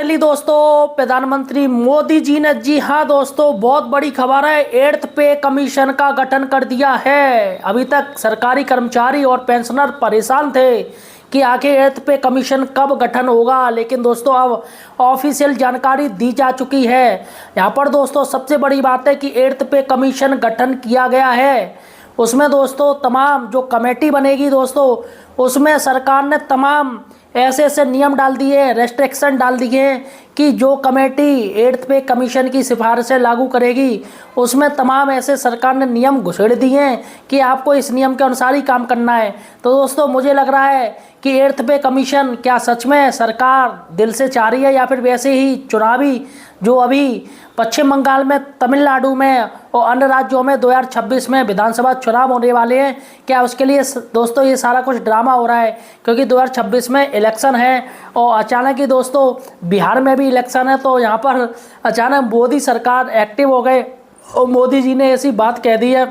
Finally दोस्तों प्रधानमंत्री मोदी जी ने, जी हाँ दोस्तों, बहुत बड़ी खबर है, 8th पे कमीशन का गठन कर दिया है। अभी तक सरकारी कर्मचारी और पेंशनर परेशान थे कि आखिर 8th पे कमीशन कब गठन होगा, लेकिन दोस्तों अब ऑफिशियल जानकारी दी जा चुकी है। यहाँ पर दोस्तों सबसे बड़ी बात है कि 8th पे कमीशन गठन किया गया है। उसमें दोस्तों तमाम जो कमेटी बनेगी दोस्तों, उसमें सरकार ने तमाम ऐसे ऐसे नियम डाल दिए, रेस्ट्रिक्शन डाल दिए कि जो कमेटी 8th पे कमीशन की सिफारिशें लागू करेगी, उसमें तमाम ऐसे सरकार ने नियम घुसेड़ दिए हैं कि आपको इस नियम के अनुसार ही काम करना है। तो दोस्तों मुझे लग रहा है कि 8th पे कमीशन क्या सच में सरकार दिल से चाह रही है, या फिर वैसे ही चुनावी जो अभी पश्चिम बंगाल में, तमिलनाडु में और अन्य राज्यों में 2026 में विधानसभा चुनाव होने वाले हैं, क्या उसके लिए दोस्तों ये सारा कुछ ड्रामा हो रहा है? क्योंकि 2026 में इलेक्शन है और अचानक ही दोस्तों बिहार में भी इलेक्शन है, तो यहाँ पर अचानक मोदी सरकार एक्टिव हो गए और मोदी जी ने ऐसी बात कह दी है।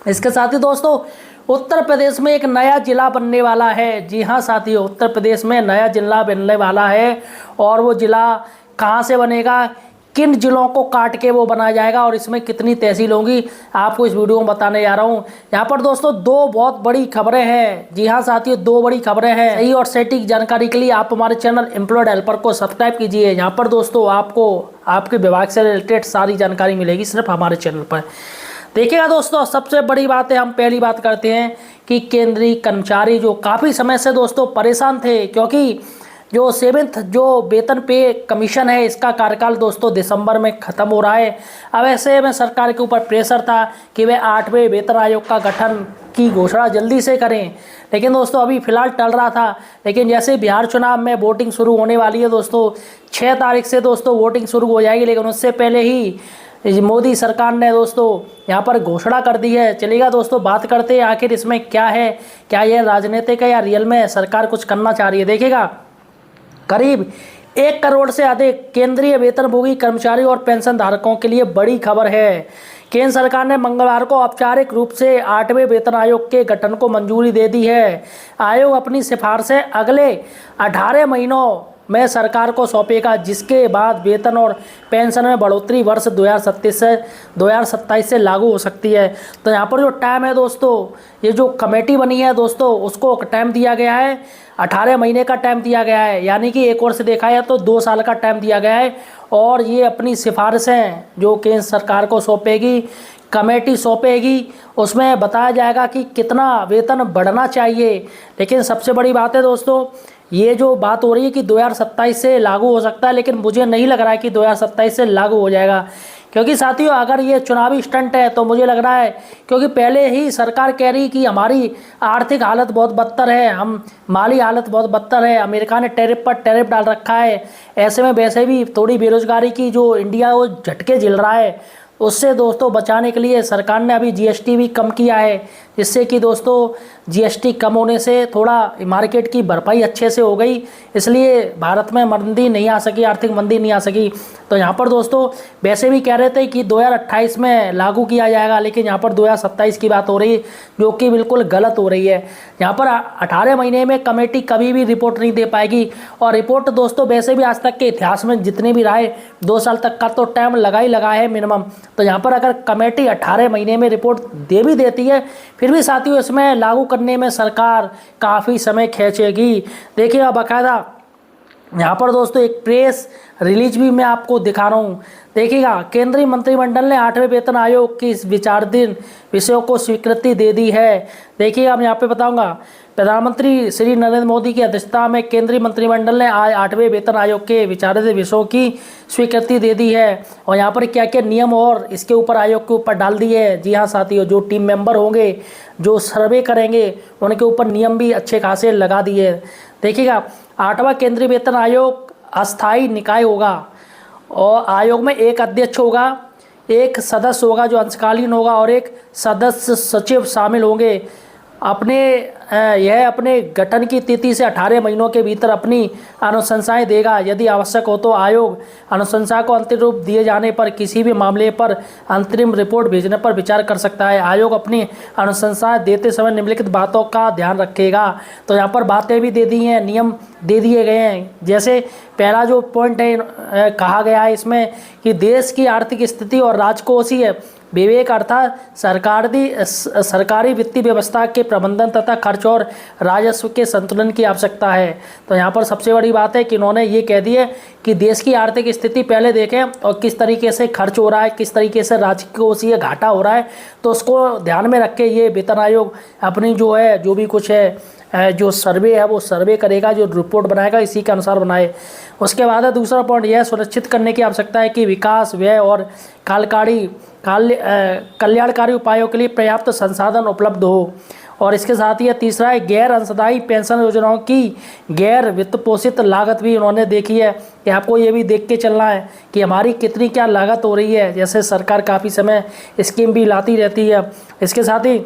इसके साथ ही दोस्तों उत्तर प्रदेश में एक नया जिला बनने वाला है। जी हाँ साथियों, उत्तर प्रदेश में नया जिला बनने वाला है और वो जिला कहाँ से बनेगा, किन जिलों को काट के वो बनाया जाएगा और इसमें कितनी तहसील होंगी, आपको इस वीडियो में बताने जा रहा हूँ। यहाँ पर दोस्तों दो बहुत बड़ी खबरें हैं। जी हाँ साथियों, दो बड़ी खबरें हैं। सही और सटीक जानकारी के लिए आप हमारे चैनल एम्प्लॉयड हेल्पर को सब्सक्राइब कीजिए। यहाँ पर दोस्तों आपको आपके विभाग से रिलेटेड सारी जानकारी मिलेगी सिर्फ हमारे चैनल पर। देखिएगा दोस्तों, सबसे बड़ी बात है, हम पहली बात करते हैं कि केंद्रीय कर्मचारी जो काफ़ी समय से दोस्तों परेशान थे, क्योंकि जो 7th जो वेतन पे कमीशन है, इसका कार्यकाल दोस्तों दिसंबर में ख़त्म हो रहा है। अब ऐसे में सरकार के ऊपर प्रेशर था कि वे 8वें वेतन आयोग का गठन की घोषणा जल्दी से करें, लेकिन दोस्तों अभी फ़िलहाल टल रहा था। लेकिन जैसे बिहार चुनाव में वोटिंग शुरू होने वाली है दोस्तों, 6 तारीख से दोस्तों वोटिंग शुरू हो जाएगी, लेकिन उससे पहले ही मोदी सरकार ने दोस्तों यहाँ पर घोषणा कर दी है। चलिएगा दोस्तों बात करते हैं आखिर इसमें क्या है, क्या यह राजनीतिक है या रियल में सरकार कुछ करना चाह रही है। देखिएगा, करीब 1 करोड़ से अधिक केंद्रीय वेतनभोगी कर्मचारी और पेंशन धारकों के लिए बड़ी खबर है। केंद्र सरकार ने मंगलवार को औपचारिक रूप से 8वें वेतन आयोग के गठन को मंजूरी दे दी है। आयोग अपनी सिफारिशें अगले 18 महीनों में सरकार को सौंपेगा, जिसके बाद वेतन और पेंशन में बढ़ोतरी वर्ष 2027 से लागू हो सकती है। तो यहाँ पर जो टाइम है दोस्तों, ये जो कमेटी बनी है दोस्तों, उसको टाइम दिया गया है, 18 महीने का टाइम दिया गया है, यानी कि एक और से देखा है तो 2 साल का टाइम दिया गया है। और ये अपनी सिफारिशें जो केंद्र सरकार को सौंपेगी, कमेटी सौंपेगी, उसमें बताया जाएगा कि कितना वेतन बढ़ना चाहिए। लेकिन सबसे बड़ी बात है दोस्तों, ये जो बात हो रही है कि 2027 से लागू हो सकता है, लेकिन मुझे नहीं लग रहा है कि 2027 से लागू हो जाएगा। क्योंकि साथियों अगर ये चुनावी स्टंट है तो मुझे लग रहा है, क्योंकि पहले ही सरकार कह रही कि हमारी आर्थिक हालत बहुत बदतर है, हम माली हालत बहुत बदतर है, अमेरिका ने टैरिफ पर टैरिफ डाल रखा है, ऐसे में वैसे भी थोड़ी बेरोजगारी की जो इंडिया वो झटके झेल रहा है, उससे दोस्तों बचाने के लिए सरकार ने अभी जीएसटी भी कम किया है, जिससे कि दोस्तों जीएसटी कम होने से थोड़ा मार्केट की भरपाई अच्छे से हो गई, इसलिए भारत में मंदी नहीं आ सकी, आर्थिक मंदी नहीं आ सकी। तो यहाँ पर दोस्तों वैसे भी कह रहे थे कि 2028 में लागू किया जाएगा, लेकिन यहाँ पर 2027 की बात हो रही है, जो कि बिल्कुल गलत हो रही है। यहाँ पर 18 महीने में कमेटी कभी भी रिपोर्ट नहीं दे पाएगी, और रिपोर्ट दोस्तों वैसे भी आज तक के इतिहास में जितनी भी रहा है 2 साल तक का तो टाइम लगा ही लगा है मिनिमम। तो यहाँ पर अगर कमेटी 18 महीने में रिपोर्ट दे भी देती है, फिर भी साथियों इसमें लागू करने में सरकार काफ़ी समय खींचेगी। देखिए बाकायदा यहाँ पर दोस्तों एक प्रेस रिलीज भी मैं आपको दिखा रहा हूँ। देखिएगा, केंद्रीय मंत्रिमंडल ने 8वें वेतन आयोग की विचाराधीन विषयों को स्वीकृति दे दी है। देखिएगा, मैं यहाँ पे बताऊंगा, प्रधानमंत्री श्री नरेंद्र मोदी की अध्यक्षता में केंद्रीय मंत्रिमंडल ने आज 8वें वेतन आयोग के विचाराधीन विषयों की स्वीकृति दे दी है, और यहाँ पर क्या क्या नियम और इसके ऊपर आयोग के ऊपर डाल दिए है। जी हाँ साथियों, जो टीम मेंबर होंगे, जो सर्वे करेंगे, उनके ऊपर नियम भी अच्छे खासे लगा दिए। देखिएगा, 8वां केंद्रीय वेतन आयोग अस्थायी निकाय होगा और आयोग में एक अध्यक्ष होगा, एक सदस्य होगा जो अंशकालीन होगा और एक सदस्य सचिव शामिल होंगे। अपने यह अपने गठन की तिथि से 18 महीनों के भीतर अपनी अनुशंसाएं देगा। यदि आवश्यक हो तो आयोग अनुशंसा को अंतिम रूप दिए जाने पर किसी भी मामले पर अंतरिम रिपोर्ट भेजने पर विचार कर सकता है। आयोग अपनी अनुशंसाएं देते समय निम्नलिखित बातों का ध्यान रखेगा। तो यहाँ पर बातें भी दे दी हैं, नियम दे दिए गए हैं। जैसे पहला जो पॉइंट है कहा गया है इसमें कि देश की आर्थिक स्थिति और राजकोषीय विवेक अर्थात सरकारी वित्तीय व्यवस्था के प्रबंधन तथा खर्च और राजस्व के संतुलन की आवश्यकता है। तो यहाँ पर सबसे बड़ी बात है कि इन्होंने ये कह दी है कि देश की आर्थिक स्थिति पहले देखें और किस तरीके से खर्च हो रहा है, किस तरीके से राजकोषीय घाटा हो रहा है, तो उसको ध्यान में रख के ये वेतन आयोग अपनी जो है जो भी कुछ है जो सर्वे है वो सर्वे करेगा, जो रिपोर्ट बनाएगा इसी के अनुसार बनाए। उसके बाद है दूसरा पॉइंट, यह सुनिश्चित करने की आवश्यकता है कि विकास व्यय और कल्याणकारी उपायों के लिए पर्याप्त संसाधन उपलब्ध हो। और इसके साथ ही तीसरा है गैर अंशदायी पेंशन योजनाओं की गैर वित्त पोषित लागत भी उन्होंने देखी है कि आपको ये भी देख के चलना है कि हमारी कितनी क्या लागत हो रही है। जैसे सरकार काफ़ी समय स्कीम भी लाती रहती है। इसके साथ ही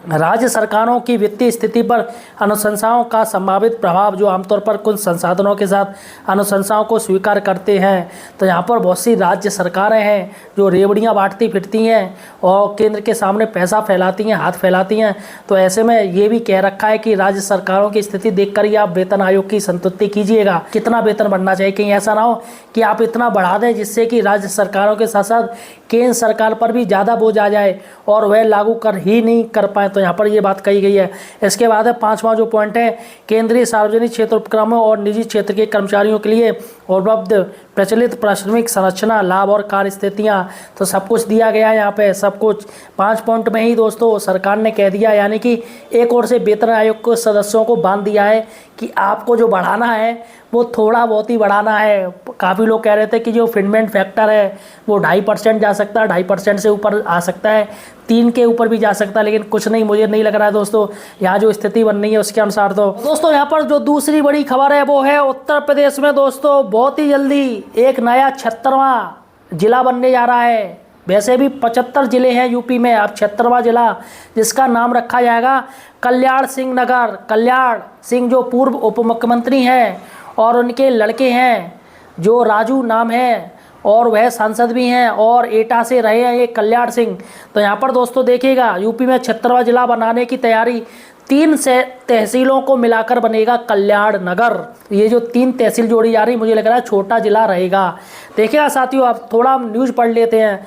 राज्य सरकारों की वित्तीय स्थिति पर अनुशंसाओं का संभावित प्रभाव, जो आमतौर पर कुछ संसाधनों के साथ अनुशंसाओं को स्वीकार करते हैं। तो यहाँ पर बहुत सी राज्य सरकारें हैं जो रेवड़ियाँ बांटती फिरती हैं और केंद्र के सामने पैसा फैलाती हैं, हाथ फैलाती हैं। तो ऐसे में ये भी कह रखा है कि राज्य सरकारों की स्थिति देखकर ही आप वेतन आयोग की संतुष्टि कीजिएगा, कितना वेतन बढ़ना चाहिए। कहीं ऐसा ना हो कि आप इतना बढ़ा दें जिससे कि राज्य सरकारों के साथ साथ केंद्र सरकार पर भी ज़्यादा बोझ आ जाए और वह लागू कर ही नहीं कर पाए। तो यहाँ पर ये बात कही गई है। इसके बाद है पांचवा जो पॉइंट है, केंद्रीय सार्वजनिक क्षेत्र उपक्रमों और निजी क्षेत्र के कर्मचारियों के लिए उपलब्ध प्रचलित प्राथमिक संरचना, लाभ और कार्य स्थितियाँ, तो सब कुछ दिया गया है यहाँ पे। सब कुछ 5 पॉइंट में ही दोस्तों सरकार ने कह दिया, यानी कि एक ओर से वेतन आयोग के सदस्यों को बांध दिया है कि आपको जो बढ़ाना है वो थोड़ा बहुत ही बढ़ाना है। काफ़ी लोग कह रहे थे कि जो फिनमेंट फैक्टर है वो 2.5% जा सकता है, 2.5% से ऊपर आ सकता है, 3 के ऊपर भी जा सकता है, लेकिन कुछ नहीं, मुझे नहीं लग रहा है दोस्तों यहाँ जो स्थिति बन रही है उसके अनुसार। तो दोस्तों यहाँ पर जो दूसरी बड़ी खबर है वो है उत्तर प्रदेश में दोस्तों बहुत ही जल्दी एक नया 76वां जिला बनने जा रहा है। वैसे भी 75 जिले हैं यूपी में, अब 76वां जिला जिसका नाम रखा जाएगा कल्याण सिंह नगर। कल्याण सिंह जो पूर्व उप मुख्यमंत्री हैं और उनके लड़के हैं जो राजू नाम है और वह सांसद भी हैं और एटा से रहे हैं ये कल्याण सिंह। तो यहाँ पर दोस्तों देखिएगा यूपी में 76वां जिला बनाने की तैयारी, 3 तहसीलों को मिलाकर बनेगा कल्याण नगर। ये जो 3 तहसील जोड़ी जा रही, मुझे लग रहा है छोटा जिला रहेगा। देखिएगा साथियों, आप थोड़ा न्यूज़ पढ़ लेते हैं।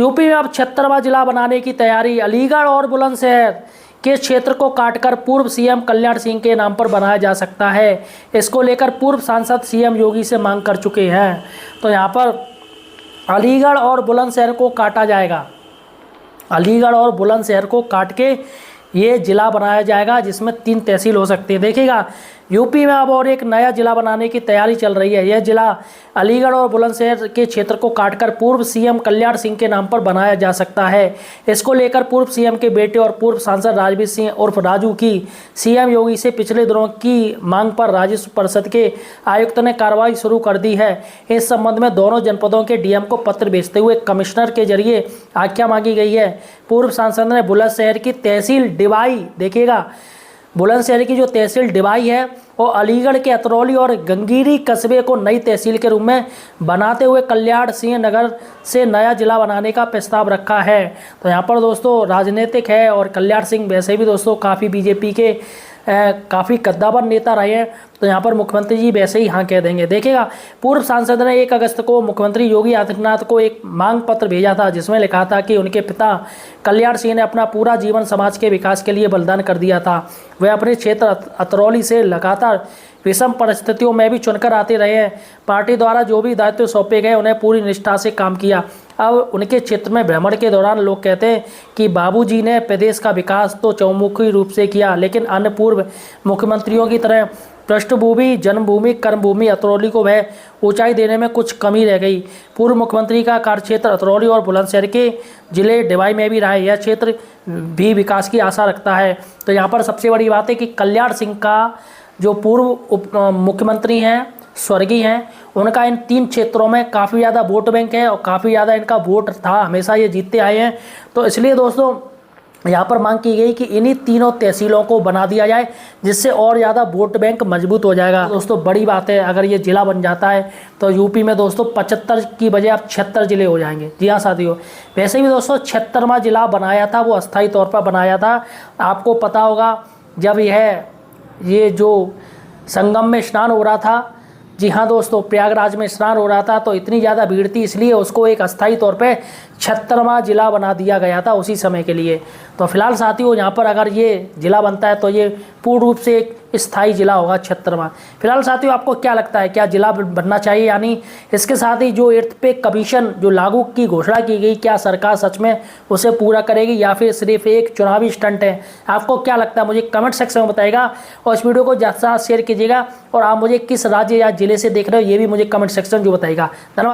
यूपी में अब 76वां जिला बनाने की तैयारी, अलीगढ़ और बुलंदशहर के क्षेत्र को काटकर पूर्व सीएम कल्याण सिंह के नाम पर बनाया जा सकता है। इसको लेकर पूर्व सांसद सीएम योगी से मांग कर चुके हैं। तो यहाँ पर अलीगढ़ और बुलंदशहर को काटा जाएगा, अलीगढ़ और बुलंदशहर को काट के ये जिला बनाया जाएगा जिसमें 3 तहसील हो सकती है। देखिएगा यूपी में अब और एक नया जिला बनाने की तैयारी चल रही है। यह जिला अलीगढ़ और बुलंदशहर के क्षेत्र को काटकर पूर्व सीएम कल्याण सिंह के नाम पर बनाया जा सकता है। इसको लेकर पूर्व सीएम के बेटे और पूर्व सांसद राजवीर सिंह उर्फ राजू की सीएम योगी से पिछले दिनों की मांग पर राजस्व परिषद के आयुक्त ने कार्रवाई शुरू कर दी है। इस संबंध में दोनों जनपदों के डीएम को पत्र भेजते हुए कमिश्नर के जरिए आज्ञा मांगी गई है। पूर्व सांसद ने बुलंदशहर की तहसील डिवाई, देखिएगा बुलंदशहर की जो तहसील डिवाई है और अलीगढ़ के अतरौली और गंगीरी कस्बे को नई तहसील के रूप में बनाते हुए कल्याण सिंह नगर से नया जिला बनाने का प्रस्ताव रखा है। तो यहाँ पर दोस्तों राजनीतिक है और कल्याण सिंह वैसे भी दोस्तों काफ़ी बीजेपी के काफ़ी कद्दावर नेता रहे हैं। तो यहाँ पर मुख्यमंत्री जी वैसे ही हाँ कह देंगे। देखिएगा पूर्व सांसद ने 1 अगस्त को मुख्यमंत्री योगी आदित्यनाथ को एक मांग पत्र भेजा था जिसमें लिखा था कि उनके पिता कल्याण सिंह ने अपना पूरा जीवन समाज के विकास के लिए बलिदान कर दिया था। वे अपने क्षेत्र अतरौली से लगातार विषम परिस्थितियों में भी चुनकर आते रहे हैं। पार्टी द्वारा जो भी दायित्व सौंपे गए उन्हें पूरी निष्ठा से काम किया। अब उनके क्षेत्र में भ्रमण के दौरान लोग कहते हैं कि बाबूजी ने प्रदेश का विकास तो चौमुखी रूप से किया, लेकिन अन्य पूर्व मुख्यमंत्रियों की तरह पृष्ठभूमि, जन्मभूमि, कर्मभूमि अतरौली को वह ऊंचाई देने में कुछ कमी रह गई। पूर्व मुख्यमंत्री का कार्यक्षेत्र अतरौली और बुलंदशहर के जिले डिवाई में भी रहा है। यह क्षेत्र भी विकास की आशा रखता है। तो यहाँ पर सबसे बड़ी बात है कि कल्याण सिंह का जो पूर्व मुख्यमंत्री हैं, स्वर्गीय हैं, उनका इन 3 क्षेत्रों में काफ़ी ज़्यादा वोट बैंक है और काफ़ी ज़्यादा इनका वोट था, हमेशा ये जीतते आए हैं। तो इसलिए दोस्तों यहाँ पर मांग की गई कि इन्हीं तीनों तहसीलों को बना दिया जाए, जिससे और ज़्यादा वोट बैंक मजबूत हो जाएगा। दोस्तों बड़ी बात है, अगर ये ज़िला बन जाता है तो यूपी में दोस्तों 75 की बजाय अब 76 ज़िले हो जाएंगे। जी हाँ साथियों, वैसे भी दोस्तों 76वां ज़िला बनाया था, वो अस्थायी तौर पर बनाया था। आपको पता होगा जब ये जो संगम में स्नान हो रहा था, जी हाँ दोस्तों, प्रयागराज में स्नान हो रहा था, तो इतनी ज़्यादा भीड़ थी, इसलिए उसको एक अस्थायी तौर पे 76वां ज़िला बना दिया गया था उसी समय के लिए। तो फिलहाल साथियों यहाँ पर अगर ये ज़िला बनता है तो ये पूर्ण रूप से एक स्थायी ज़िला होगा 76वां। फिलहाल साथियों आपको क्या लगता है, क्या ज़िला बनना चाहिए या नहीं? इसके साथ ही जो 8th पे कमीशन जो लागू की घोषणा की गई, क्या सरकार सच में उसे पूरा करेगी या फिर सिर्फ एक चुनावी स्टंट है? आपको क्या लगता है मुझे कमेंट सेक्शन में बताइएगा, और इस वीडियो को ज़्यादा से ज़्यादा शेयर कीजिएगा। और आप मुझे किस राज्य या ज़िले से देख रहे हो ये भी मुझे कमेंट सेक्शन जो बताइएगा। धन्यवाद।